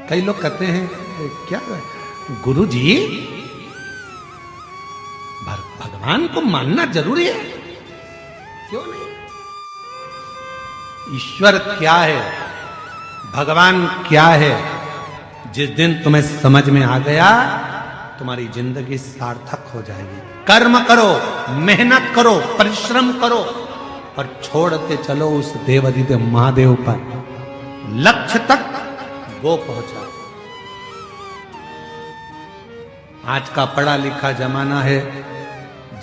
कई लोग कहते हैं क्या गुरु जी भगवान को मानना जरूरी है? क्यों नहीं? ईश्वर क्या है, भगवान क्या है, जिस दिन तुम्हें समझ में आ गया तुम्हारी जिंदगी सार्थक हो जाएगी। कर्म करो, मेहनत करो, परिश्रम करो और छोड़ते चलो उस देवाधिदेव महादेव पर, लक्ष्य तक वो पहुंचा। आज का पढ़ा लिखा जमाना है,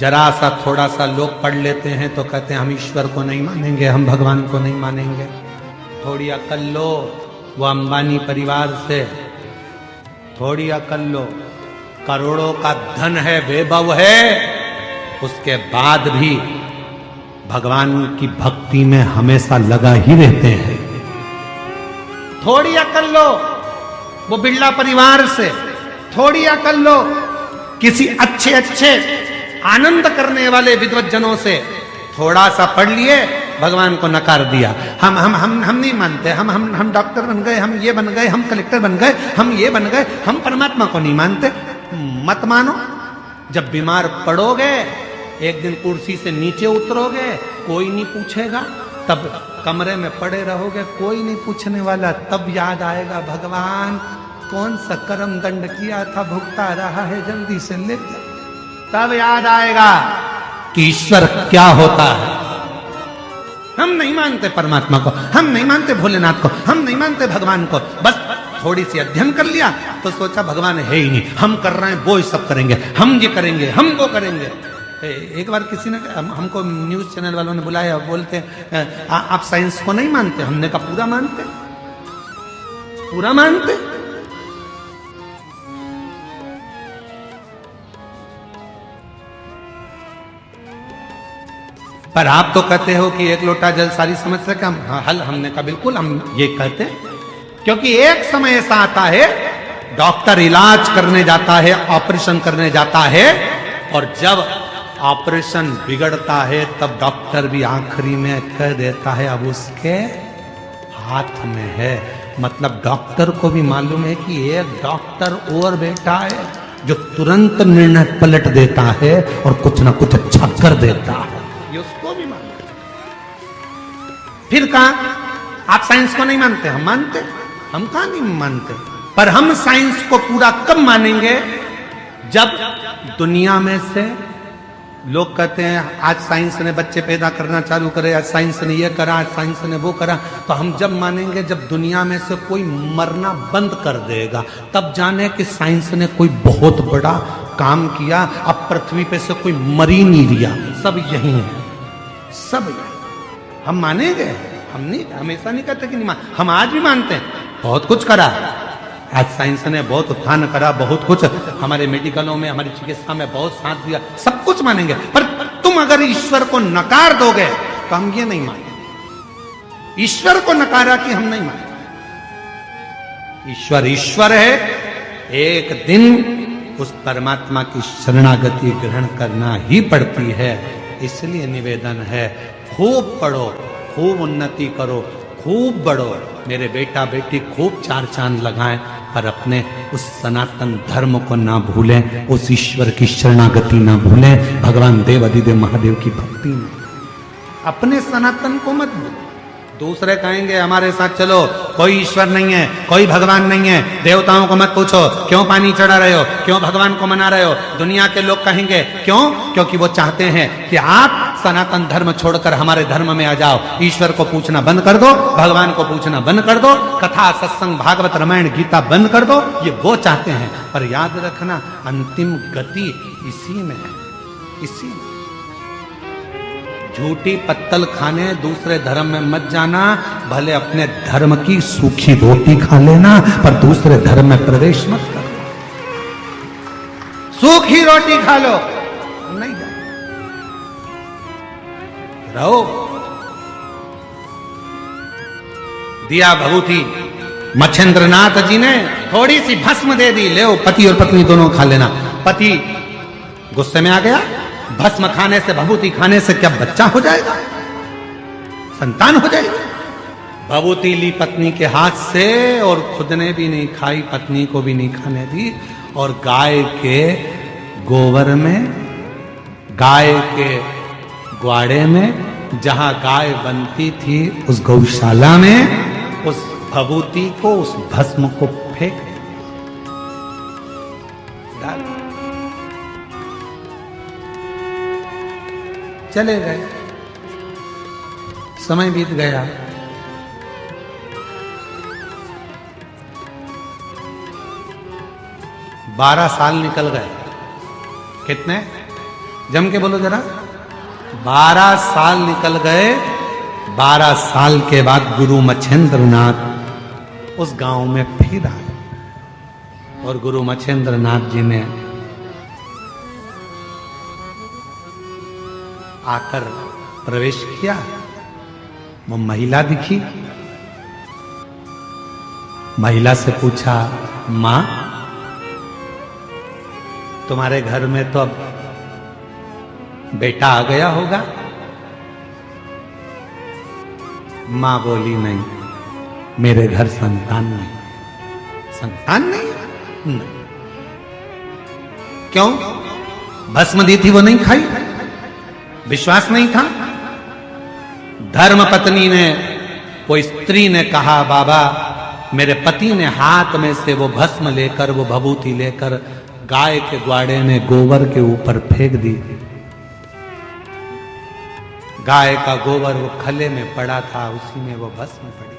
जरा सा थोड़ा सा लोग पढ़ लेते हैं तो कहते हैं हम ईश्वर को नहीं मानेंगे, हम भगवान को नहीं मानेंगे। थोड़ी अकल लो, वो अंबानी परिवार से थोड़ी अकल लो, करोड़ों का धन है, वैभव है, उसके बाद भी भगवान की भक्ति में हमेशा लगा ही रहते हैं। थोड़ी अकल लो वो बिरला परिवार से, थोड़ी अकल लो किसी अच्छे अच्छे आनंद करने वाले विद्वज्जनों से। थोड़ा सा पढ़ लिए, भगवान को नकार दिया, हम नहीं मानते, हम डॉक्टर बन गए, हम ये बन गए, हम कलेक्टर बन गए, हम ये बन गए, हम परमात्मा को नहीं मानते। मत मानो। जब बीमार पड़ोगे, एक दिन कुर्सी से नीचे उतरोगे, कोई नहीं पूछेगा, तब कमरे में पड़े रहोगे, कोई नहीं पूछने वाला, तब याद आएगा भगवान कौन सा कर्म दंड किया था, भुगता रहा है, जल्दी से ले जा। तब याद आएगा कि ईश्वर क्या होता है। हम नहीं मानते परमात्मा को, हम नहीं मानते भोलेनाथ को, हम नहीं मानते भगवान को। बस थोड़ी सी अध्ययन कर लिया तो सोचा भगवान है ही नहीं, हम कर रहे हैं वो ही सब करेंगे, हम ये करेंगे, हम वो करेंगे। एक बार किसी ने हमको न्यूज चैनल वालों ने बुलाया, बोलते आप साइंस को नहीं मानते? हमने कहा पूरा मानते, पूरा मानते। पर आप तो कहते हो कि एक लोटा जल सारी समस्या का हल। हमने कहा बिल्कुल हम ये कहते हैं, क्योंकि एक समय ऐसा आता है डॉक्टर इलाज करने जाता है, ऑपरेशन करने जाता है, और जब ऑपरेशन बिगड़ता है तब डॉक्टर भी आखिरी में कह देता है अब उसके हाथ में है। मतलब डॉक्टर को भी मालूम है कि एक डॉक्टर और बैठा है जो तुरंत निर्णय पलट देता है और कुछ ना कुछ अच्छा कर देता है, ये उसको भी मालूम है। फिर कहा आप साइंस को नहीं मानते? हम मानते। हम कहा नहीं मानते, पर हम साइंस को पूरा कब मानेंगे? जब दुनिया में से लोग कहते हैं आज साइंस ने बच्चे पैदा करना चालू करे, आज साइंस ने ये करा, आज साइंस ने वो करा। तो हम जब मानेंगे जब दुनिया में से कोई मरना बंद कर देगा, तब जाने कि साइंस ने कोई बहुत बड़ा काम किया। अब पृथ्वी पे से कोई मर ही नहीं लिया, सब यही है, सब यही। हम मानेंगे? हम नहीं, हमेशा नहीं कहते कि नहीं मान, हम आज भी मानते हैं बहुत कुछ करा। आज साइंस ने बहुत उत्थान करा, बहुत कुछ हमारे मेडिकलों में, हमारी चिकित्सा में बहुत साथ दिया, सब कुछ मानेंगे। पर तुम अगर ईश्वर को नकार दोगे तो हम ये नहीं मानेंगे। ईश्वर को नकारा कि हम नहीं मानेंगे। ईश्वर ईश्वर है, एक दिन उस परमात्मा की शरणागति ग्रहण करना ही पड़ती है। इसलिए निवेदन है खूब पढ़ो, खूब उन्नति करो, खूब बढ़ो। मेरे बेटा बेटी खूब चार चांद लगाएं, पर अपने उस सनातन धर्म को ना भूलें, उस ईश्वर की शरणागति ना भूलें, भगवान देव अधिदेव महादेव की भक्ति में अपने सनातन को मत भूलो। दूसरे कहेंगे हमारे साथ चलो, कोई ईश्वर नहीं है, कोई भगवान नहीं है, देवताओं को मत पूछो क्यों पानी चढ़ा रहे हो, क्यों भगवान को मना रहे हो। दुनिया के लोग कहेंगे क्यों? क्योंकि वो चाहते हैं कि आप सनातन धर्म छोड़कर हमारे धर्म में आ जाओ। ईश्वर को पूछना बंद कर दो, भगवान को पूछना बंद कर दो, कथा सत्संग भागवत रामायण गीता बंद कर दो, ये वो चाहते हैं। पर याद रखना अंतिम गति इसी में है, इसी में। झूठी पत्तल खाने दूसरे धर्म में मत जाना, भले अपने धर्म की सूखी रोटी खा लेना, पर दूसरे धर्म में प्रवेश मत करना। सूखी रोटी खा लो, नहीं जाना, रहो। दिया भभूति मच्छेंद्रनाथ जी ने थोड़ी सी भस्म दे दी, ले पति और पत्नी दोनों खा लेना। पति गुस्से में आ गया, भस्म खाने से, भभूति खाने से क्या बच्चा हो जाएगा, संतान हो जाएगी? भभूति ली पत्नी के हाथ से और खुद ने भी नहीं खाई, पत्नी को भी नहीं खाने दी, और गाय के गोबर में, गाय के ग्वाड़े में, जहां गाय बनती थी उस गौशाला में उस भभूति को, उस भस्म को फेंक डाल, चले गए। समय बीत गया। बारह साल निकल गए। कितने? जम के बोलो जरा। 12 साल निकल गए। 12 साल के बाद गुरु मच्छेंद्र नाथ उस गांव में फिर आए, और गुरु मच्छेंद्र नाथ जी ने आकर प्रवेश किया। वो महिला दिखी। महिला से पूछा, मां तुम्हारे घर में तो अब बेटा आ गया होगा? मां बोली, नहीं, मेरे घर संतान नहीं। संतान नहीं? नहीं। क्यों? भस्म दी थी वो नहीं खाई? विश्वास नहीं था? धर्म पत्नी ने, कोई स्त्री ने कहा, बाबा मेरे पति ने हाथ में से वो भस्म लेकर, वो भभूति लेकर गाय के ग्वाड़े में गोबर के ऊपर फेंक दी। गाय का गोबर वो खले में पड़ा था, उसी में वो भस्म पड़ी।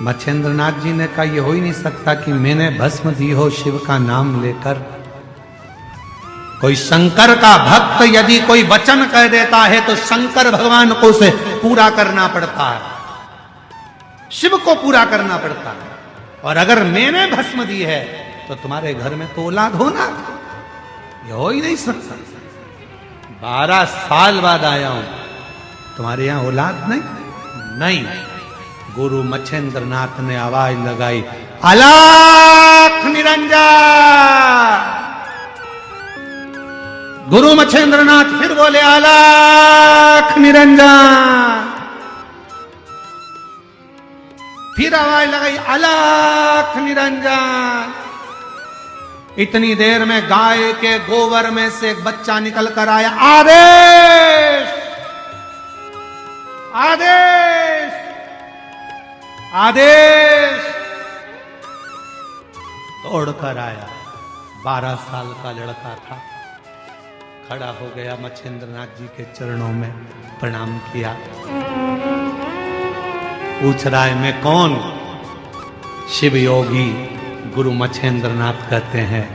मच्छेंद्रनाथ जी ने कहा, यह हो ही नहीं सकता कि मैंने भस्म दी हो शिव का नाम लेकर। कोई शंकर का भक्त यदि कोई वचन कह देता है तो शंकर भगवान को उसे पूरा करना पड़ता है, शिव को पूरा करना पड़ता है। और अगर मैंने भस्म दी है तो तुम्हारे घर में तो औलाद होना था, यह हो ही नहीं सकता। 12 साल बाद आया हूं, तुम्हारे यहां औलाद नहीं? नहीं। गुरु मच्छेंद्र नाथ ने आवाज लगाई, अलख निरंजन। गुरु मच्छेंद्र नाथ फिर बोले, अलख निरंजन। फिर आवाज लगाई, अलख निरंजन। इतनी देर में गाय के गोबर में से एक बच्चा निकल कर आया। आदेश, आदेश, आदेश। दौड़कर आया। 12 साल का लड़का था। खड़ा हो गया, मच्छेंद्र नाथ जी के चरणों में प्रणाम किया। पूछ रहा है, मैं कौन? शिव योगी गुरु मच्छेंद्र नाथ कहते हैं,